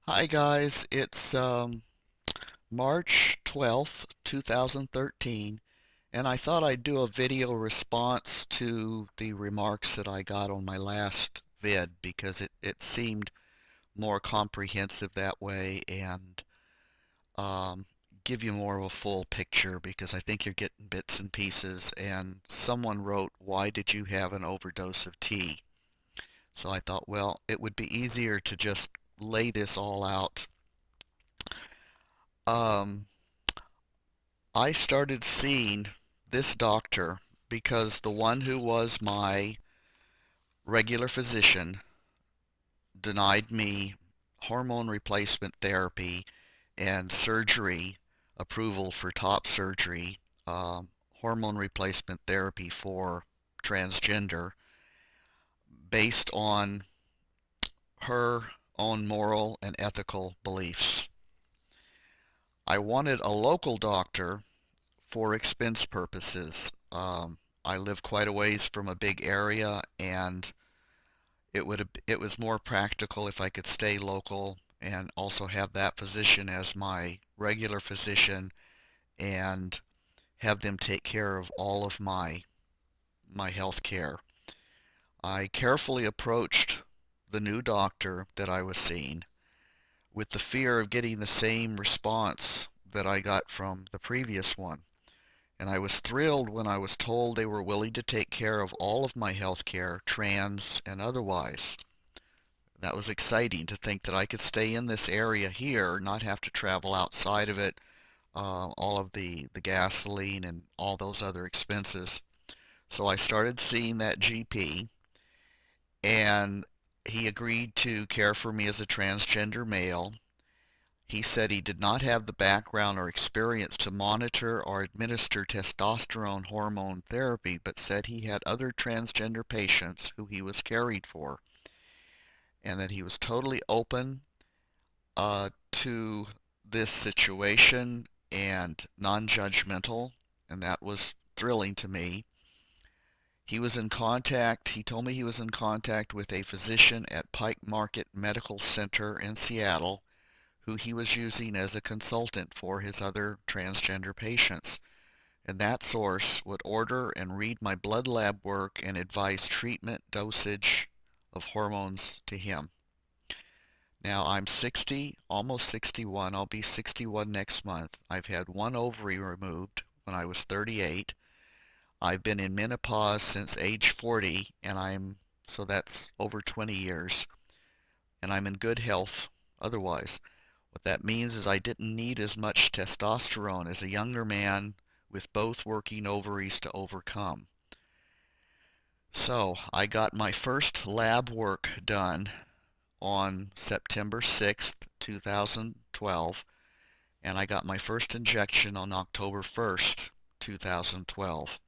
Hi guys, it's March 12th, 2013, and I thought I'd do a video response to the remarks that I got on my last vid because it seemed more comprehensive that way and um, give you more of a full picture because I think you're getting bits and pieces. And someone wrote, "Why did you have an overdose of tea?" So I thought, well, it would be easier to just lay this all out. Um, I started seeing this doctor because the one who was my regular physician denied me hormone replacement therapy and surgery approval for top surgery, hormone replacement therapy for transgender, based on her own moral and ethical beliefs. I wanted a local doctor for expense purposes. I live quite a ways from a big area, and it was more practical if I could stay local and also have that physician as my regular physician and have them take care of all of my health care. I carefully approached the new doctor that I was seeing with the fear of getting the same response that I got from the previous one. And I was thrilled when I was told they were willing to take care of all of my health care, trans and otherwise. That was exciting to think that I could stay in this area here, not have to travel outside of it, all of the gasoline and all those other expenses. So I started seeing that GP, and he agreed to care for me as a transgender male. He said he did not have the background or experience to monitor or administer testosterone hormone therapy, but said he had other transgender patients who he was caring for, and that he was totally open to this situation and non-judgmental, and that was thrilling to me. He told me he was in contact with a physician at Pike Market Medical Center in Seattle who he was using as a consultant for his other transgender patients. And that source would order and read my blood lab work and advise treatment dosage of hormones to him. Now I'm 60, almost 61. I'll be 61 next month. I've had one ovary removed when I was 38. I've been in menopause since age 40, so that's over 20 years, and I'm in good health otherwise. What that means is I didn't need as much testosterone as a younger man with both working ovaries to overcome. So I got my first lab work done on September 6th, 2012, and I got my first injection on October 1st, 2012.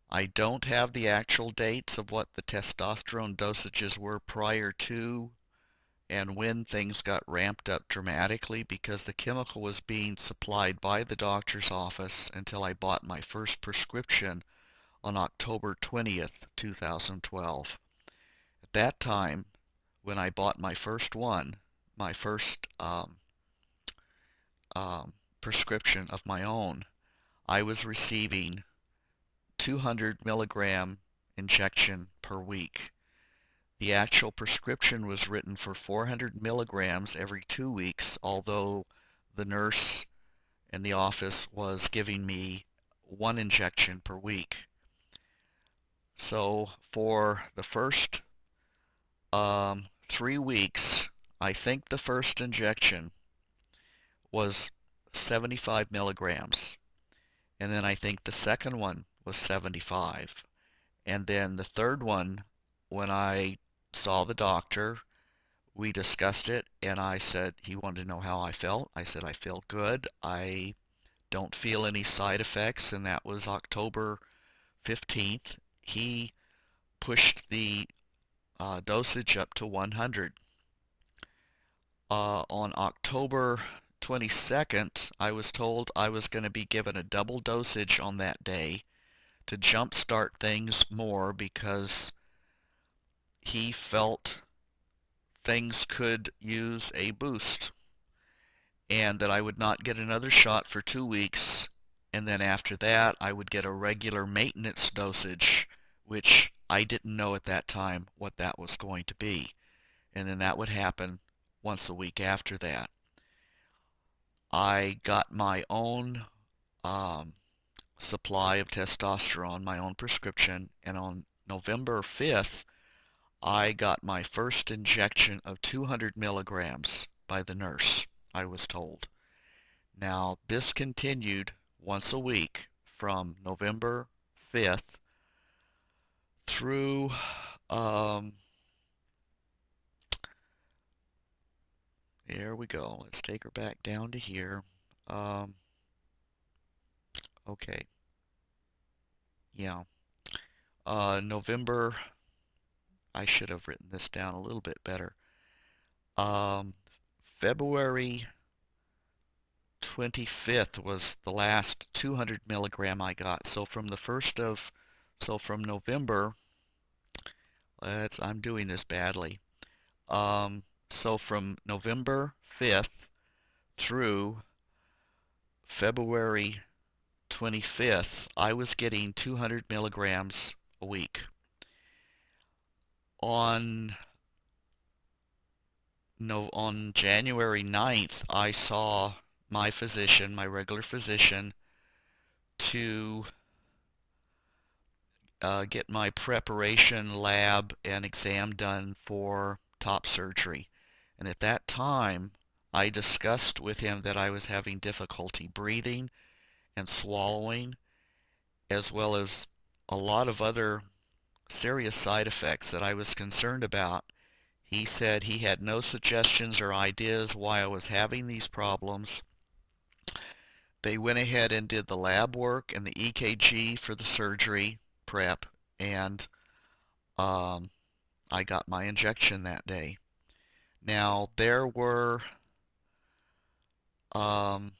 I don't have the actual dates of what the testosterone dosages were prior to and when things got ramped up dramatically because the chemical was being supplied by the doctor's office until I bought my first prescription on October 20th, 2012. At that time, when I bought my first one, my first prescription of my own, I was receiving 200 milligram injection per week. The actual prescription was written for 400 milligrams every 2 weeks, although the nurse in the office was giving me one injection per week. So for the first 3 weeks, I think the first injection was 75 milligrams. And then I think the second one was 75. And then the third one, when I saw the doctor, we discussed it, and I said he wanted to know how I felt. I said I feel good. I don't feel any side effects, and that was October 15th. He pushed the dosage up to 100. On October 22nd, I was told I was going to be given a double dosage on that day to jumpstart things more because he felt things could use a boost, and that I would not get another shot for 2 weeks, and then after that I would get a regular maintenance dosage, which I didn't know at that time what that was going to be. And then that would happen once a week after that. I got my own um, supply of testosterone, my own prescription, and on November 5th, I got my first injection of 200 milligrams by the nurse, I was told. Now, this continued once a week from November 5th through, um, there we go. Let's take her back down to here. Um, okay, yeah. November, I should have written this down a little bit better. Um, February 25th was the last 200 milligram I got. So from November, I'm doing this badly. So from November 5th through February 25th, I was getting 200 milligrams a week. On on January 9th, I saw my physician, my regular physician, to get my preparation lab and exam done for top surgery. And at that time, I discussed with him that I was having difficulty breathing and swallowing, as well as a lot of other serious side effects that I was concerned about. He said he had no suggestions or ideas why I was having these problems. They went ahead and did the lab work and the EKG for the surgery prep, and um, I got my injection that day. Now, um,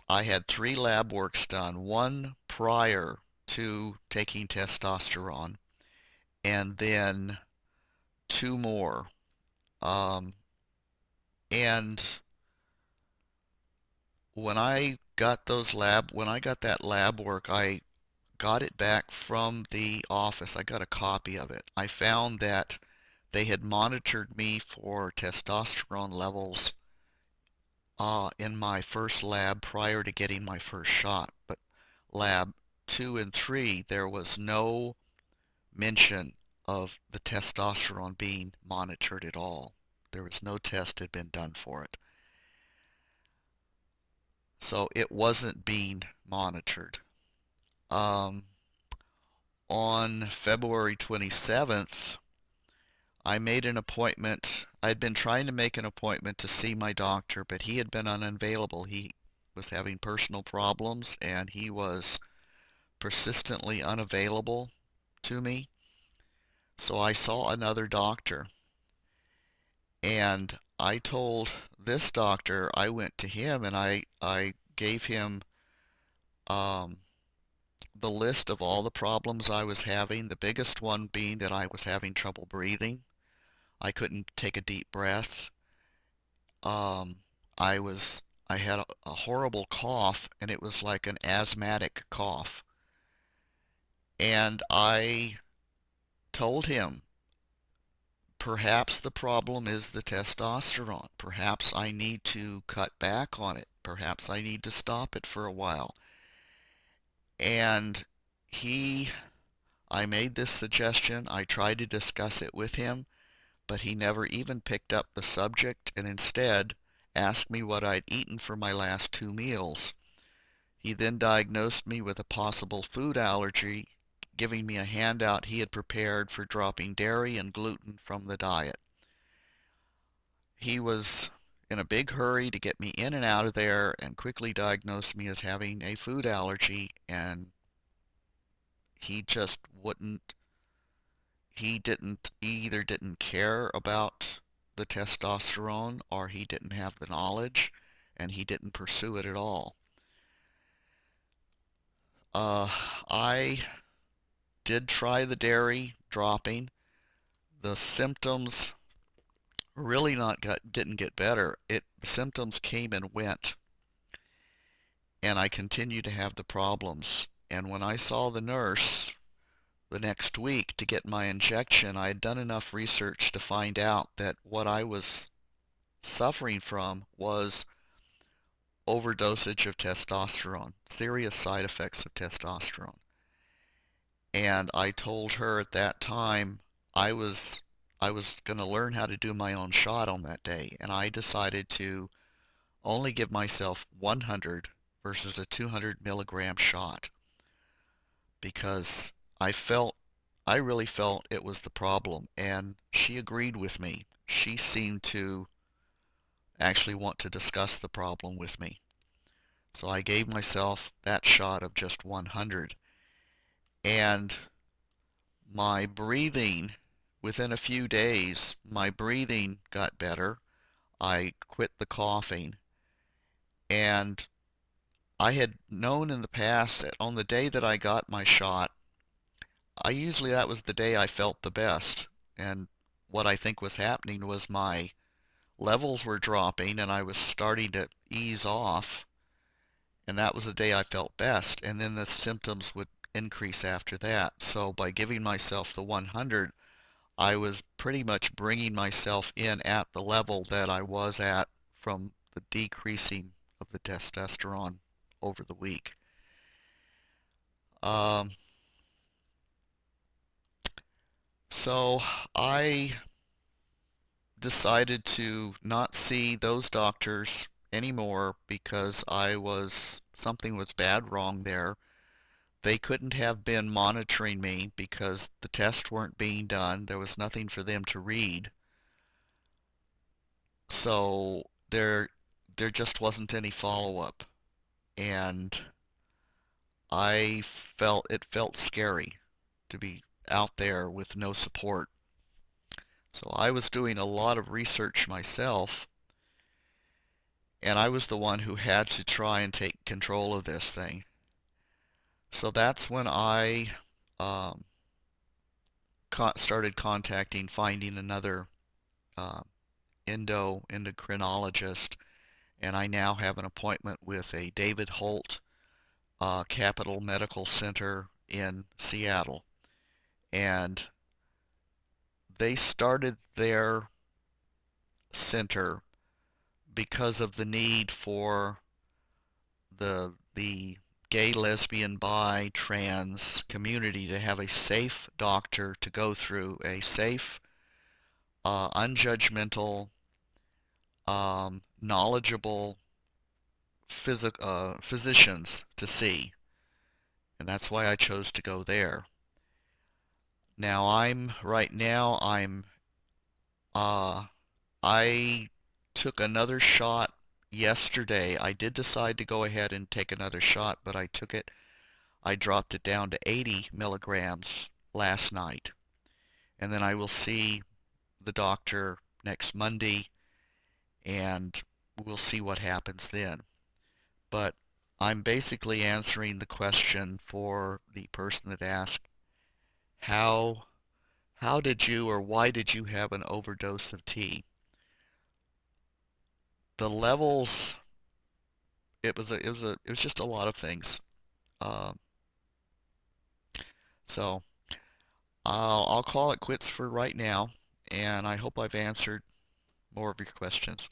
I had 3 lab works done, one prior to taking testosterone, and then 2 more. Um, and when I got that lab work, I got it back from the office. I got a copy of it. I found that they had monitored me for testosterone levels in my first lab prior to getting my first shot. But lab 2 and 3, there was no mention of the testosterone being monitored at all. There was no test had been done for it. So it wasn't being monitored. Um, on February 27th, I made an appointment. I'd been trying to make an appointment to see my doctor, but he had been unavailable. He was having personal problems, and he was persistently unavailable to me. So I saw another doctor, and I told this doctor, I went to him and I gave him um, the list of all the problems I was having, the biggest one being that I was having trouble breathing. I couldn't take a deep breath. Um, I was I had a horrible cough, and it was like an asthmatic cough. And I told him, perhaps the problem is the testosterone. Perhaps I need to cut back on it. Perhaps I need to stop it for a while. And he, I made this suggestion. I tried to discuss it with him, but he never even picked up the subject and instead asked me what I'd eaten for my last 2 meals. He then diagnosed me with a possible food allergy, giving me a handout he had prepared for dropping dairy and gluten from the diet. He was in a big hurry to get me in and out of there and quickly diagnosed me as having a food allergy, and he just wouldn't, he either didn't care about the testosterone or he didn't have the knowledge and he didn't pursue it at all. I did try the dairy dropping. The symptoms really not didn't get better. The symptoms came and went, and I continued to have the problems. And when I saw the nurse the next week to get my injection, I had done enough research to find out that what I was suffering from was overdosage of testosterone, serious side effects of testosterone. And I told her at that time I was I was going to learn how to do my own shot on that day, and I decided to only give myself 100 versus a 200 milligram shot because I felt I really felt it was the problem, and she agreed with me. She seemed to actually want to discuss the problem with me. So I gave myself that shot of just 100, and my breathing, within a few days, my breathing got better. I quit the coughing, and I had known in the past that on the day that I got my shot, that was the day I felt the best. And what I think was happening was my levels were dropping and I was starting to ease off, and that was the day I felt best. And then the symptoms would increase after that. So by giving myself the 100, I was pretty much bringing myself in at the level that I was at from the decreasing of the testosterone over the week. Um, so I decided to not see those doctors anymore because something was bad wrong there. They couldn't have been monitoring me because the tests weren't being done. There was nothing for them to read. So there just wasn't any follow-up. And it felt scary to be out there with no support. So I was doing a lot of research myself, and I was the one who had to try and take control of this thing. So that's when I um, started finding another uh, endocrinologist, and I now have an appointment with a David Holt Capital Medical Center in Seattle. And they started their center because of the need for the gay, lesbian, bi, trans community to have a safe doctor to go through, a safe, unjudgmental, knowledgeable physicians to see. And that's why I chose to go there. Now right now uh, I took another shot yesterday. I did decide to go ahead and take another shot, but I dropped it down to 80 milligrams last night. And then I will see the doctor next Monday, and we'll see what happens then. But I'm basically answering the question for the person that asked, how how did you or why did you have an overdose of tea? The levels, it was just a lot of things. Um, so I'll call it quits for right now, and I hope I've answered more of your questions.